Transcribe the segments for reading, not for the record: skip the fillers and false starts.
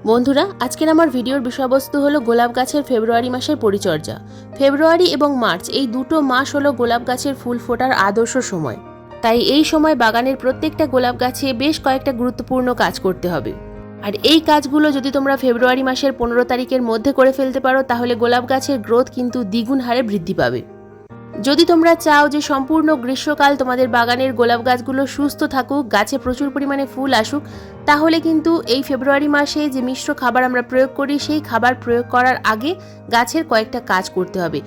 বন্ধুরা, আজকের আমার ভিডিওর বিষয়বস্তু হলো গোলাপ গাছের ফেব্রুয়ারি মাসের পরিচর্যা। ফেব্রুয়ারি এবং মার্চ এই দুটো মাস হলো গোলাপ গাছের ফুল ফোটার আদর্শ সময়। তাই এই সময় বাগানের প্রত্যেকটা গোলাপ গাছে বেশ কয়েকটা গুরুত্বপূর্ণ কাজ করতে হবে। আর এই কাজগুলো যদি তোমরা ফেব্রুয়ারি মাসের 15 তারিখের মধ্যে করে ফেলতে পারো তাহলে গোলাপ গাছের গ্রোথ কিন্তু দ্বিগুণ হারে বৃদ্ধি পাবে। যদি তোমরা চাও যে সম্পূর্ণ গ্রীষ্মকাল তোমাদের বাগানের গোলাপ গাছগুলো সুস্থ থাকুক, গাছে প্রচুর পরিমাণে ফুল আসুক, তাহলে কিন্তু এই ফেব্রুয়ারি মাসে যে মিশ্র খাবার আমরা প্রয়োগ করি সেই খাবার প্রয়োগ করার আগে গাছের কয়েকটা কাজ করতে হবে।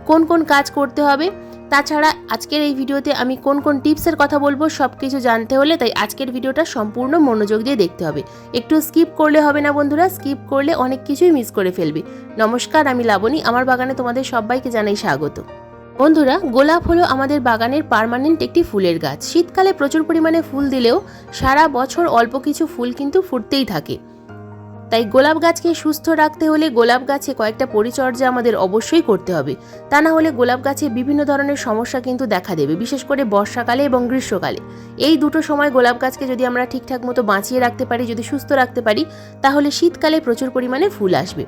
কোন কোন কাজ করতে হবে, তাছাড়া আজকের এই ভিডিওতে আমি কোন কোন টিপসের কথা বলবো সব কিছু জানতে হলে তাই আজকের ভিডিওটা সম্পূর্ণ মনোযোগ দিয়ে দেখতে হবে। একটু স্কিপ করলে হবে না বন্ধুরা, স্কিপ করলে অনেক কিছুই মিস করে ফেলবে। নমস্কার, আমি লাবণী, আমার বাগানে তোমাদের সবাইকে জানাই স্বাগত। বন্ধুরা, গোলাপ হলো আমাদের বাগানের পার্মানেন্ট একটি ফুলের গাছ। শীতকালে প্রচুর পরিমাণে ফুল দিলেও সারা বছর অল্প কিছু ফুল কিন্তু ফুটতেই থাকে। তাই গোলাপ গাছকে সুস্থ রাখতে হলে গোলাপ গাছে কয়েকটা পরিচর্যা আমাদের অবশ্যই করতে হবে। তা না হলে গোলাপ গাছে বিভিন্ন ধরনের সমস্যা কিন্তু দেখা দেবে, বিশেষ করে বর্ষাকালে এবং গ্রীষ্মকালে। এই দুটো সময় গোলাপ গাছকে যদি আমরা ঠিকঠাক মতো বাঁচিয়ে রাখতে পারি, যদি সুস্থ রাখতে পারি, তাহলে শীতকালে প্রচুর পরিমাণে ফুল আসবে।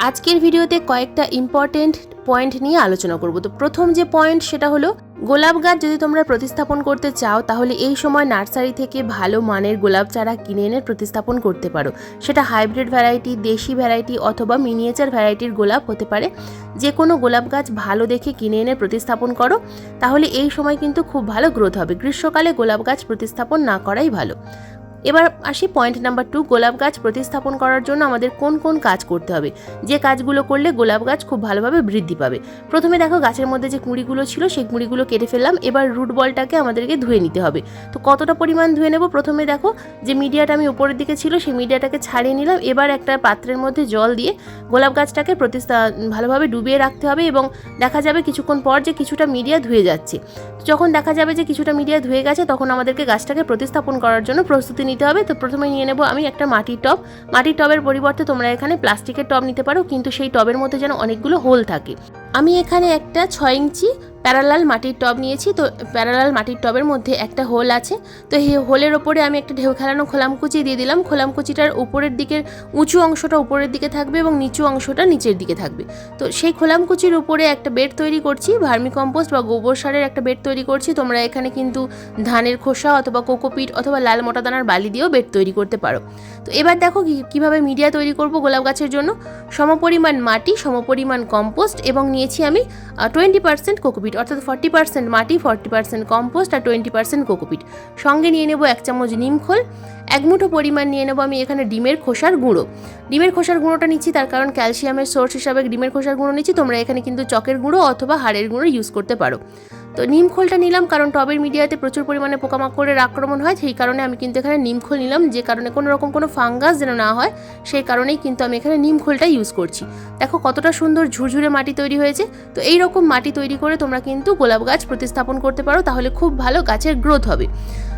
আজকের ভিডিওতে কয়েকটা ইম্পর্টেন্ট পয়েন্ট নিয়ে আলোচনা করব। তো প্রথম যে পয়েন্ট সেটা হলো, গোলাপ গাছ যদি তোমরা প্রতিস্থাপন করতে চাও তাহলে এই সময় নার্সারি থেকে ভালো মানের গোলাপ চারা কিনে এনে প্রতিস্থাপন করতে পারো। সেটা হাইব্রিড ভ্যারাইটি, দেশি ভ্যারাইটি অথবা মিনিয়েচার ভ্যারাইটির গোলাপ হতে পারে। যে কোনো গোলাপ গাছ ভালো দেখে কিনে এনে প্রতিস্থাপন করো, তাহলে এই সময় কিন্তু খুব ভালো গ্রোথ হবে। গ্রীষ্মকালে গোলাপ গাছ প্রতিস্থাপন না করাই ভালো। এবার আসি পয়েন্ট নাম্বার 2, গোলাপ গাছ প্রতিস্থাপন করার জন্য আমাদের কোন কোন কাজ করতে হবে, যে কাজগুলো করলে গোলাপ গাছ খুব ভালোভাবে বৃদ্ধি পাবে। প্রথমে দেখো, গাছের মধ্যে যে কুঁড়িগুলো ছিল সেই কুঁড়িগুলো কেটে ফেললাম। এবার রুট বলটাকে আমাদেরকে ধুয়ে নিতে হবে। তো কতটা পরিমাণ ধুয়ে নেব, প্রথমে দেখো যে মিডিয়াটা আমি উপরের দিকে ছিল সেই মিডিয়াটাকে ছাড়িয়ে নিলাম। এবার একটা পাত্রের মধ্যে জল দিয়ে গোলাপ গাছটাকে ভালোভাবে ডুবিয়ে রাখতে হবে এবং দেখা যাবে কিছুক্ষণ পর যে কিছুটা মিডিয়া ধুয়ে যাচ্ছে। যখন দেখা যাবে যে কিছুটা মিডিয়া ধুয়ে গেছে তখন আমাদেরকে গাছটাকে প্রতিস্থাপন করার জন্য প্রস্তুতি নিতে হবে। তো প্রথমে নিয়ে নেব আমি একটা মাটির টব। মাটির টবের পরিবর্তে তোমরা এখানে প্লাস্টিকের টব নিতে পারো, কিন্তু সেই টবের মধ্যে যেন অনেকগুলো হোল থাকে। আমি এখানে একটা 6 ইঞ্চি প্যারালাল মাটির টব নিয়েছি। তো প্যারালাল মাটির টবের মধ্যে একটা হোল আছে। তো এই হোলের ওপরে আমি একটা ঢেউ খেলানো খোলামকুচি দিয়ে দিলাম। খোলামকুচিটার উপরের দিকের উঁচু অংশটা উপরের দিকে থাকবে এবং নিচু অংশটা নিচের দিকে থাকবে। তো সেই খোলামকুচির উপরে একটা বেড তৈরি করছি, ভার্মি কম্পোস্ট বা গোবর সারের একটা বেড তৈরি করছি। তোমরা এখানে কিন্তু ধানের খোসা অথবা কোকোপিট অথবা লাল মোটা দানার বালি দিয়েও বেড তৈরি করতে পারো। তো এবার দেখো কিভাবে মিডিয়া তৈরি করব গোলাপ গাছের জন্য। সমপরিমাণ মাটি, সমপরিমাণ কম্পোস্ট এবং নিয়েছি আমি 20% কোকোপিট, অর্থাৎ 40% মাটি, 40% কম্পোস্ট আর 20% কোকোপিট। সঙ্গে নিয়ে নেব 1 চামচ নিমখোল। 1 মুঠো পরিমাণ নিয়ে নেব আমি এখানে ডিমের খোসার গুঁড়ো। ডিমের খোসার গুঁড়োটা নিচ্ছি তার কারণ ক্যালসিয়ামের সোর্স হিসাবে ডিমের খোসার গুঁড়ো নিচ্ছি। তোমরা এখানে কিন্তু চকের গুঁড়ো অথবা হাড়ের গুঁড়ো ইউজ করতে পারো। তো নিমখোলটা নিলাম কারণ টবের মিডিয়াতে প্রচুর পরিমাণে পোকামাকড়ের আক্রমণ হয়, সেই কারণে আমি কিন্তু এখানে নিমখোল নিলাম। যে কারণে কোনো রকম কোনো ফাঙ্গাস যেন না হয় সেই কারণেই কিন্তু আমি এখানে নিমখোলটা ইউজ করছি। দেখো কতটা সুন্দর ঝুরঝুরে মাটি তৈরি হয়েছে। তো এই রকম মাটি তৈরি করে তোমরা কিন্তু গোলাপ গাছ প্রতিস্থাপন করতে পারো, তাহলে খুব ভালো গাছের গ্রোথ হবে।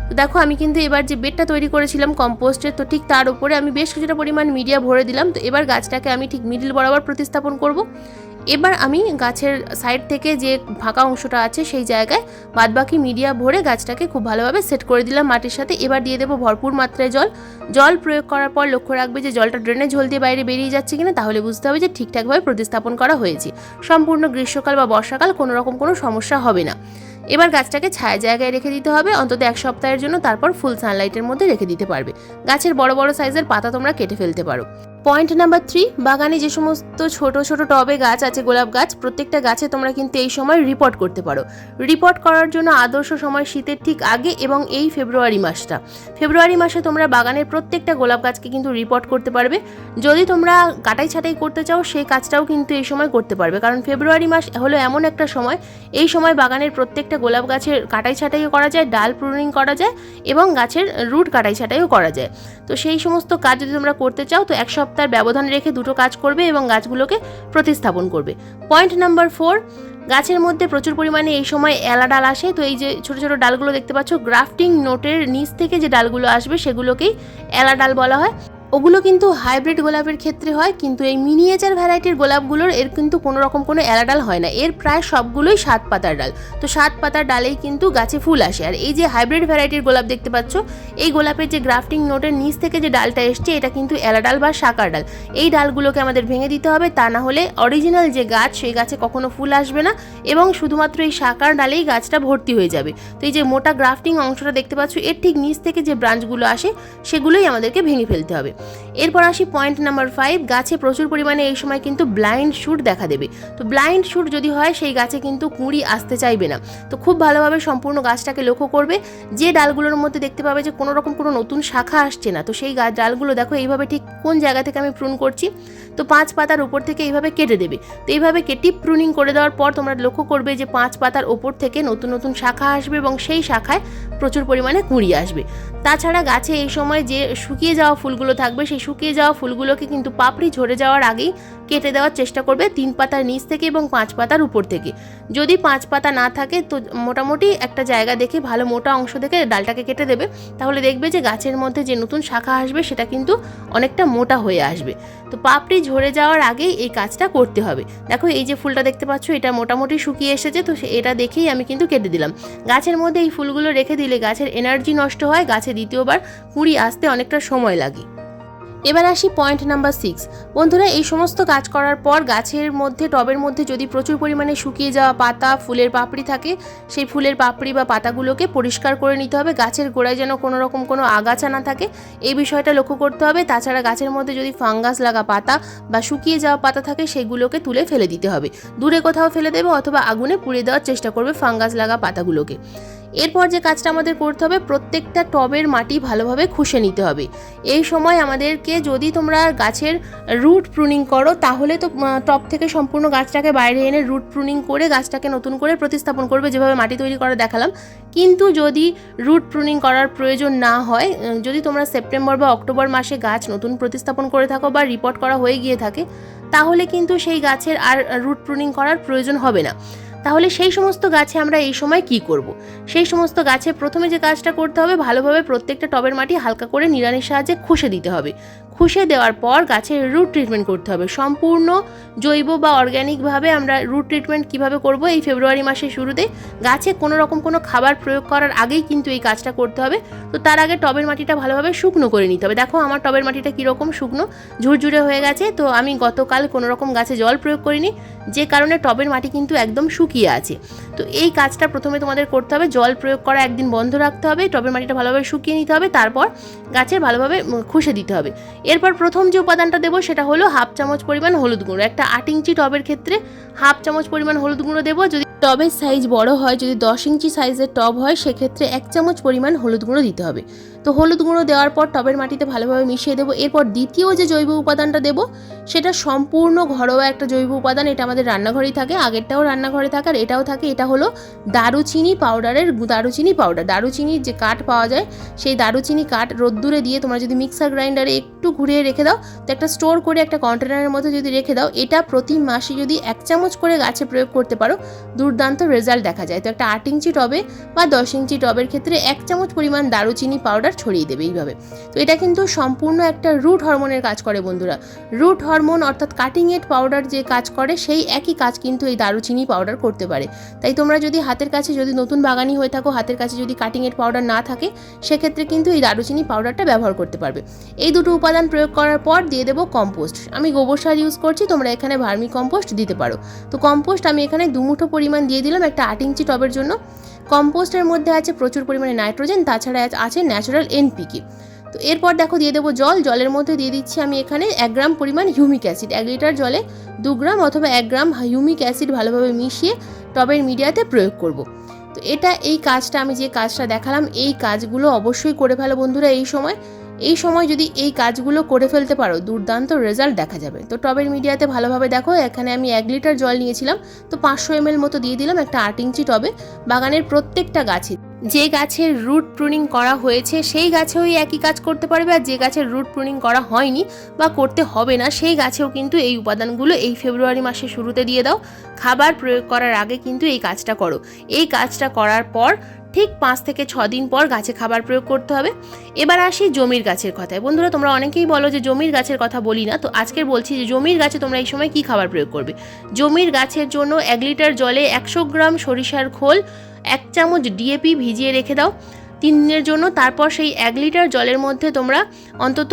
তো দেখো আমি কিন্তু এবার যে বেডটা তৈরি করেছিলাম কম্পোস্টের, তো ঠিক তার উপরে আমি বেশ কিছুটা পরিমাণ মিডিয়া ভরে দিলাম। তো এবার গাছটাকে আমি ঠিক মিডল বরাবর প্রতিস্থাপন করব। এবার আমি গাছের সাইড থেকে যে ফাঁকা অংশটা আছে সেই জায়গায় বাদবাকি মিডিয়া ভরে গাছটাকে খুব ভালোভাবে সেট করে দিলাম মাটির সাথে। এবার দিয়ে দেবো ভরপুর মাত্রায় জল। জল প্রয়োগ করার পর লক্ষ্য রাখবে যে জলটা ড্রেনেজ হোল দিয়ে বাইরে বেরিয়ে যাচ্ছে কিনা, তাহলে বুঝতে হবে যে ঠিকঠাকভাবে প্রতিস্থাপন করা হয়েছে। সম্পূর্ণ গ্রীষ্মকাল বা বর্ষাকাল কোনো রকম কোনো সমস্যা হবে না। এবার গাছটাকে ছায়া জায়গায় রেখে দিতে হবে অন্তত 1 সপ্তাহের জন্য, তারপর ফুল সানলাইটের মধ্যে রেখে দিতে পারবে। গাছের বড় বড় সাইজের পাতা তোমরা কেটে ফেলতে পারো। পয়েন্ট নাম্বার 3, বাগানে যে সমস্ত ছোট ছোট টবে গাছ আছে গোলাপ গাছ, প্রত্যেকটা গাছে তোমরা কিন্তু এই সময় রিপোর্ট করতে পারো। রিপোর্ট করার জন্য আদর্শ সময় শীতের ঠিক আগে এবং এই ফেব্রুয়ারি মাসটা। ফেব্রুয়ারি মাসে তোমরা বাগানের প্রত্যেকটা গোলাপ গাছকে কিন্তু রিপোর্ট করতে পারবে। যদি তোমরা কাটাই ছাটাই করতে চাও সেই কাজটাও কিন্তু এই সময় করতে পারবে, কারণ ফেব্রুয়ারি মাস হলো এমন একটা সময়, এই সময় বাগানের প্রত্যেকটা গোলাপ গাছের কাটাই ছাটাইও করা যায়, ডাল প্রুনিং করা যায় এবং গাছের রুট কাটাই ছাটাইও করা যায়। তো সেই সমস্ত কাজ যদি তোমরা করতে চাও তো 1 সপ্তাহের ব্যবধান রেখে দুটো কাজ করবে এবং গাছগুলোকে প্রতিস্থাপন করবে। পয়েন্ট নাম্বার 4, গাছের মধ্যে প্রচুর পরিমাণে এই সময় এলা ডাল আসে। তো এই যে ছোট ছোট ডালগুলো দেখতে পাচ্ছ, গ্রাফটিং নোটের নিচ থেকে যে ডালগুলো আসবে সেগুলোকেই এলা ডাল বলা হয়। ওগুলো কিন্তু হাইব্রিড গোলাপের ক্ষেত্রে হয়, কিন্তু এই মিনিয়েচার ভ্যারাইটির গোলাপগুলোর এর কিন্তু কোনো রকম কোনো এলাডাল হয় না, এর প্রায় সবগুলোই 7 পাতার ডাল। তো 7 পাতার ডালেই কিন্তু গাছে ফুল আসে। আর এই যে হাইব্রিড ভ্যারাইটির গোলাপ দেখতে পাচ্ছ, এই গোলাপের যে গ্রাফটিং নোটের নিচ থেকে যে ডালটা এসছে এটা কিন্তু এলাডাল বা শাকার ডাল। এই ডালগুলোকে আমাদের ভেঙে দিতে হবে, তা না হলে অরিজিনাল যে গাছ সেই গাছে কখনো ফুল আসবে না এবং শুধুমাত্র এই শাকার ডালেই গাছটা ভর্তি হয়ে যাবে। তো এই যে মোটা গ্রাফটিং অংশটা দেখতে পাচ্ছ, এর ঠিক নিচ থেকে যে ব্রাঞ্চগুলো আসে সেগুলোই আমাদেরকে ভেঙে ফেলতে হবে। এরপর আসি পয়েন্ট নাম্বার 5, গাছে প্রচুর পরিমাণে এই সময় কিন্তু ব্লাইন্ড শুট দেখা দেবে। তো ব্লাইন্ড শুট যদি হয় সেই গাছে কিন্তু কুঁড়ি আসতে চাইবে না। তো খুব ভালোভাবে সম্পূর্ণ গাছটাকে লক্ষ্য করবে, যে ডালগুলোর মধ্যে দেখতে পাবে যে কোনো রকম কোনো নতুন শাখা আসছে না, তো সেই ডালগুলো দেখো এইভাবে ঠিক কোন জায়গা থেকে আমি প্রুন করছি। তো 5 পাতার উপর থেকে এইভাবে কেটে দেবে। তো এইভাবে কেটে প্রুনিং করে দেওয়ার পর তোমরা লক্ষ্য করবে যে 5 পাতার ওপর থেকে নতুন নতুন শাখা আসবে এবং সেই শাখায় প্রচুর পরিমাণে কুঁড়ি আসবে। তাছাড়া গাছে এই সময় যে শুকিয়ে যাওয়া ফুলগুলো থাকবে সেই শুকিয়ে যাওয়া ফুলগুলোকে কিন্তু পাপড়ি ঝরে যাওয়ার আগেই কেটে দেওয়ার চেষ্টা করবে 3 পাতার নিচ থেকে এবং 5 পাতার উপর থেকে। যদি 5 পাতা না থাকে তো মোটামুটি একটা জায়গা দেখে ভালো মোটা অংশ দেখে ডালটাকে কেটে দেবে, তাহলে দেখবে যে গাছের মধ্যে যে নতুন শাখা আসবে সেটা কিন্তু অনেকটা মোটা হয়ে আসবে। তো পাপড়ি ঝরে যাওয়ার আগেই এই কাজটা করতে হবে। দেখো এই যে ফুলটা দেখতে পাচ্ছ এটা মোটামুটি শুকিয়ে এসেছে, তো এটা দেখেই আমি কিন্তু কেটে দিলাম। গাছের মধ্যে এই ফুলগুলো রেখে দিলে গাছের এনার্জি নষ্ট হয়, গাছে দ্বিতীয়বার কুঁড়ি আসতে অনেকটা সময় লাগে। এবার আসি পয়েন্ট নাম্বার 6। বন্ধুরা, এই সমস্ত কাজ করার পর গাছের মধ্যে টবের মধ্যে যদি প্রচুর পরিমাণে শুকিয়ে যাওয়া পাতা ফুলের পাপড়ি থাকে, সেই ফুলের পাপড়ি বা পাতাগুলোকে পরিষ্কার করে নিতে হবে। গাছের গোড়ায় যেন কোনো রকম কোনো আগাছা না থাকে এই বিষয়টা লক্ষ্য করতে হবে। তাছাড়া গাছের মধ্যে যদি ফাঙ্গাস লাগা পাতা বা শুকিয়ে যাওয়া পাতা থাকে সেগুলোকে তুলে ফেলে দিতে হবে, দূরে কোথাও ফেলে দেবে অথবা আগুনে পুড়িয়ে দেওয়ার চেষ্টা করবে ফাঙ্গাস লাগা পাতাগুলোকে। এরপর যে কাজটা আমাদের করতে হবে, প্রত্যেকটা টবের মাটি ভালোভাবে খুশে নিতে হবে। এই সময় আমাদেরকে যদি তোমরা গাছের রুট প্রুনিং করো তাহলে তো টব থেকে সম্পূর্ণ গাছটাকে বাইরে এনে রুট প্রুনিং করে গাছটাকে নতুন করে প্রতিস্থাপন করবে, যেভাবে মাটি তৈরি করা দেখালাম। কিন্তু যদি রুট প্রুনিং করার প্রয়োজন না হয়, যদি তোমরা সেপ্টেম্বর বা অক্টোবর মাসে গাছ নতুন প্রতিস্থাপন করে থাকো বা রিপোর্ট করা হয়ে গিয়ে থাকে, তাহলে কিন্তু সেই গাছের আর রুট প্রুনিং করার প্রয়োজন হবে না। তাহলে সেই সমস্ত গাছে আমরা এই সময় কি করব? সেই সমস্ত গাছে প্রথমে যে কাজটা করতে হবে, ভালোভাবে প্রত্যেকটা টবের মাটি হালকা করে নিড়ানির সাহায্যে খুশে দিতে হবে। খুশে দেওয়ার পর গাছের রুট ট্রিটমেন্ট করতে হবে। সম্পূর্ণ জৈব বা অর্গ্যানিকভাবে আমরা রুট ট্রিটমেন্ট কিভাবে করব, এই ফেব্রুয়ারি মাসের শুরুতে গাছে কোনো রকম কোনো খাবার প্রয়োগ করার আগেই কিন্তু এই কাজটা করতে হবে। তো তার আগে টবের মাটিটা ভালোভাবে শুকনো করে নিতে হবে। দেখো আমার টবের মাটিটা কীরকম শুকনো ঝুরঝুরে হয়ে গেছে। তো আমি গতকাল কোনো রকম গাছে জল প্রয়োগ করিনি, যে কারণে টবের মাটি কিন্তু একদম শুকিয়ে আছে। তো এই কাজটা প্রথমে তোমাদের করতে হবে, জল প্রয়োগ করা একদিন বন্ধ রাখতে হবে, টবের মাটিটা ভালোভাবে শুকিয়ে নিতে হবে, তারপর গাছের ভালোভাবে খুশে দিতে হবে। এরপর প্রথম যে উপাদানটা দেবো সেটা হলো 1/2 চামচ পরিমাণ হলুদ গুঁড়ো। একটা 8 ইঞ্চি টবের ক্ষেত্রে 1/2 চামচ পরিমাণ হলুদ গুঁড়ো দেবো। যদি টবের সাইজ বড় হয়, যদি 10 ইঞ্চি সাইজের টব হয়, সেক্ষেত্রে 1 চামচ পরিমাণ হলুদ গুঁড়ো দিতে হবে। তো হলুদ গুঁড়ো দেওয়ার পর টবের মাটিতে ভালোভাবে মিশিয়ে দেবো। এরপর দ্বিতীয় যে জৈব উপাদানটা দেবো সেটা সম্পূর্ণ ঘরোয়া একটা জৈব উপাদান, এটা আমাদের রান্নাঘরেই থাকে, আগেরটাও রান্নাঘরে থাকে আর এটাও থাকে। এটা হলো দারুচিনি পাউডারের দারুচিনি পাউডার। দারুচিনির যে কাঠ পাওয়া যায় সেই দারুচিনি কাঠ রোদ্দুরে দিয়ে তোমরা যদি মিক্সার গ্রাইন্ডারে একটু ঘুরিয়ে রেখে দাও, তো একটা স্টোর করে একটা কন্টেনারের মধ্যে যদি রেখে দাও, এটা প্রতি মাসে যদি 1 চামচ করে গাছে প্রয়োগ করতে পারো, দুর্দান্ত রেজাল্ট দেখা যায়। তো একটা 8 ইঞ্চি টবে বা 10 ইঞ্চি টবের ক্ষেত্রে 1 চামচ পরিমাণ দারুচিনি পাউডার ছড়িয়ে দেবে এইভাবে। তো এটা কিন্তু সম্পূর্ণ একটা রুট হরমোনের কাজ করে বন্ধুরা। রুট হরমোন অর্থাৎ কাটিং এড পাউডার যে কাজ করে সেই একই কাজ কিন্তু এই দারুচিনি পাউডার করতে পারে। তাই তোমরা যদি হাতের কাছে যদি নতুন বাগানি হয়ে থাকো, হাতের কাছে যদি কাটিং এড পাউডার না থাকে, সেক্ষেত্রে কিন্তু এই দারুচিনি পাউডারটা ব্যবহার করতে পারবে। এই দুটো উপাদান প্রয়োগ করার পর দিয়ে দেবো কম্পোস্ট। আমি গোবর সার ইউজ করছি, তোমরা এখানে ভার্মি কম্পোস্ট দিতে পারো। তো কম্পোস্ট আমি এখানে 2 মুঠো পরিমাণ দিয়ে দিলাম একটা 8 ইঞ্চি টবের জন্য। কম্পোস্টের মধ্যে আছে প্রচুর পরিমাণে নাইট্রোজেন, তাছাড়া আছে ন্যাচারাল এনপিকে। তো এরপর দেখো দিয়ে দেবো জল। জলের মধ্যে দিয়ে দিচ্ছি আমি এখানে 1 গ্রাম পরিমাণ হিউমিক অ্যাসিড। 1 লিটার জলে 2 গ্রাম অথবা 1 গ্রাম হিউমিক অ্যাসিড ভালোভাবে মিশিয়ে টবের মিডিয়াতে প্রয়োগ করব। তো এই কাজটা আমি যে কাজটা দেখালাম, এই কাজগুলো অবশ্যই করে ফেলো বন্ধুরা। এই সময় যদি এই কাজগুলো করে ফেলতে পারো, দুর্দান্ত রেজাল্ট দেখা যাবে। তো টবের মিডিয়াতে ভালোভাবে দেখো, এখানে আমি 1 লিটার জল নিয়েছিলাম, তো 500 ml মতো দিয়ে দিলাম একটা 8 ইঞ্চি টবে। বাগানের প্রত্যেকটা গাছে যে গাছের রুট প্রুনিং করা হয়েছে সেই গাছেও একই কাজ করতে পারবে, আর যে গাছের রুট প্রুনিং করা হয়নি বা করতে হবে না সেই গাছেও কিন্তু এই উপাদানগুলো এই ফেব্রুয়ারি মাসের শুরুতে দিয়ে দাও। খাবার প্রয়োগ করার আগে কিন্তু এই কাজটা করো। এই কাজটা করার পর ঠিক 5 থেকে 6 দিন পর গাছে খাবার প্রয়োগ করতে হবে। এবার আসি জমির গাছের কথায়। বন্ধুরা, তোমরা অনেকেই বলো যে জমির গাছের কথা বলি না, তো আজকের বলছি যে জমির গাছে তোমরা এই সময় কী খাবার প্রয়োগ করবে। জমির গাছের জন্য 1 লিটার জলে 100 গ্রাম সরিষার খোল, 1 চামচ ডিএপি ভিজিয়ে রেখে দাও 3 দিনের জন্য। তারপর সেই 1 লিটার জলের মধ্যে তোমরা অন্তত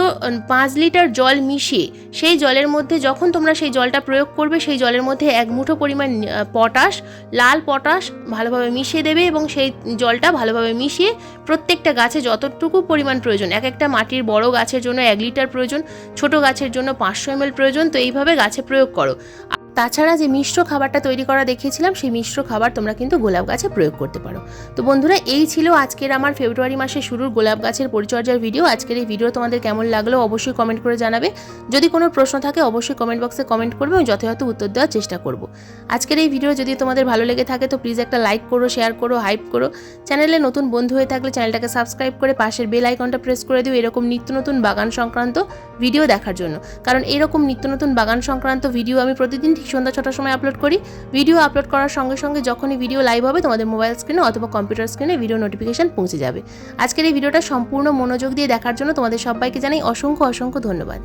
5 লিটার জল মিশিয়ে সেই জলের মধ্যে যখন তোমরা সেই জলটা প্রয়োগ করবে সেই জলের মধ্যে 1 মুঠো পরিমাণ পটাশ, লাল পটাশ ভালোভাবে মিশিয়ে দেবে এবং সেই জলটা ভালোভাবে মিশিয়ে প্রত্যেকটা গাছে যতটুকু পরিমাণ প্রয়োজন, এক একটা মাটির বড় গাছের জন্য 1 লিটার প্রয়োজন, ছোট গাছের জন্য 500 ml প্রয়োজন, তো এইভাবে গাছে প্রয়োগ করো। তাছাড়া যে মিশ্র খাবারটা তৈরি করা দেখিয়েছিলাম সেই মিশ্র খাবার তোমরা কিন্তু গোলাপ গাছে প্রয়োগ করতে পারো। তো বন্ধুরা, এই ছিল আজকের আমার ফেব্রুয়ারি মাসে শুরুর গোলাপ গাছের পরিচর্যার ভিডিও। আজকের এই ভিডিও তোমাদের কেমন লাগলো অবশ্যই কমেন্ট করে জানাবে। যদি কোনো প্রশ্ন থাকে অবশ্যই কমেন্ট বক্সে কমেন্ট করবে, আমি যথাযথ উত্তর দেওয়ার চেষ্টা করব। আজকের এই ভিডিও যদি তোমাদের ভালো লেগে থাকে তো প্লিজ একটা লাইক করো, শেয়ার করো, হাইপ করো। চ্যানেলে নতুন বন্ধু হয়ে থাকলে চ্যানেলটাকে সাবস্ক্রাইব করে পাশের বেল আইকনটা প্রেস করে দিও এরকম নিত্য নতুন বাগান সংক্রান্ত ভিডিও দেখার জন্য। কারণ এরকম নিত্য নতুন বাগান সংক্রান্ত ভিডিও আমি প্রতিদিন ঠিক সন্ধ্যা 6টার সময় আপলোড করি। ভিডিও আপলোড করার সঙ্গে সঙ্গে যখনই ভিডিও লাইভ হবে তোমাদের মোবাইল স্ক্রিনে অথবা কম্পিউটার স্ক্রিনে ভিডিও নোটিফিকেশন পৌঁছে যাবে। আজকের এই ভিডিওটা সম্পূর্ণ মনোযোগ দিয়ে দেখার জন্য তোমাদের সবাইকে জানাই অসংখ্য অসংখ্য ধন্যবাদ।